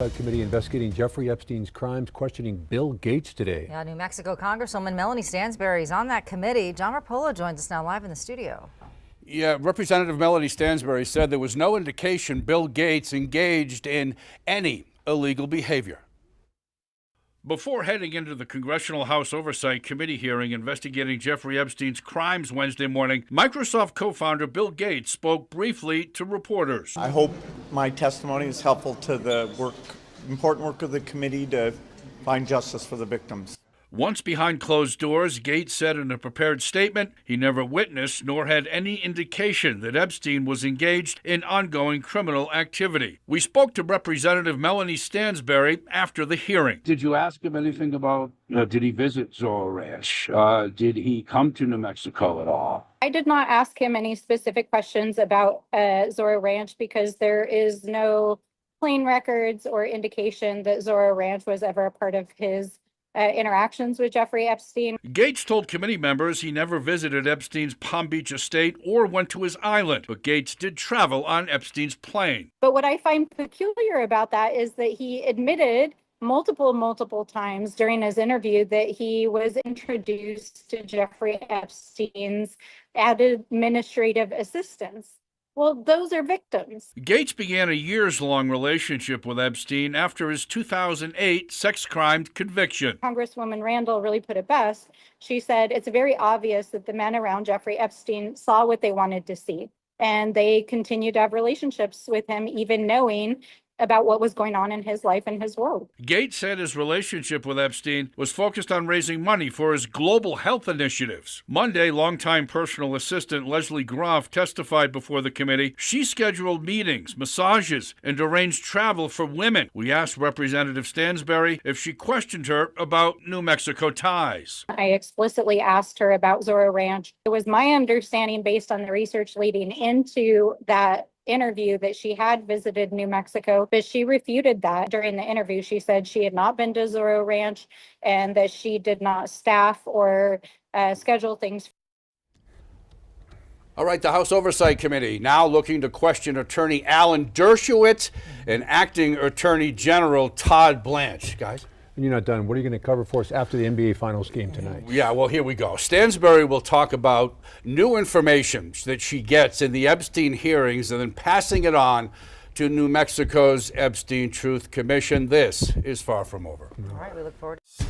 Committee investigating Jeffrey Epstein's crimes, questioning Bill Gates today. Yeah, New Mexico Congresswoman Melanie Stansbury is on that committee. John Rapolo joins us now live in the studio. Yeah, Representative Melanie Stansbury said there was no indication Bill Gates engaged in any illegal behavior. Before heading into the Congressional House Oversight Committee hearing investigating Jeffrey Epstein's crimes Wednesday morning, Microsoft co-founder Bill Gates spoke briefly to reporters. I hope my testimony is helpful to the important work of the committee to find justice for the victims. Once behind closed doors, Gates said in a prepared statement he never witnessed nor had any indication that Epstein was engaged in ongoing criminal activity. We spoke to Representative Melanie Stansbury after the hearing. Did you ask him anything about, did he visit Zorro Ranch? Did he come to New Mexico at all? I did not ask him any specific questions about Zorro Ranch because there is no plane records or indication that Zorro Ranch was ever a part of his interactions with Jeffrey Epstein. Gates told committee members he never visited Epstein's Palm Beach estate or went to his island, but Gates did travel on Epstein's plane. But what I find peculiar about that is that he admitted multiple times during his interview that he was introduced to Jeffrey Epstein's administrative assistants. Well, those are victims. Gates began a years-long relationship with Epstein after his 2008 sex crime conviction. Congresswoman Randall really put it best. She said, it's very obvious that the men around Jeffrey Epstein saw what they wanted to see, and they continued to have relationships with him, even knowing about what was going on in his life and his world. Gates said his relationship with Epstein was focused on raising money for his global health initiatives. Monday, longtime personal assistant Leslie Groff testified before the committee. She scheduled meetings, massages, and arranged travel for women. We asked Representative Stansbury if she questioned her about New Mexico ties. I explicitly asked her about Zorro Ranch. It was my understanding, based on the research leading into that interview, that she had visited New Mexico, but she refuted that during the interview. She said she had not been to Zorro Ranch and that she did not staff or schedule things. All right, the House Oversight Committee now looking to question Attorney Alan Dershowitz and Acting Attorney General Todd Blanche. Guys? And you're not done. What are you going to cover for us after the NBA Finals game tonight? Yeah, well, here we go. Stansbury will talk about new information that she gets in the Epstein hearings and then passing it on to New Mexico's Epstein Truth Commission. This is far from over. All right, we look forward to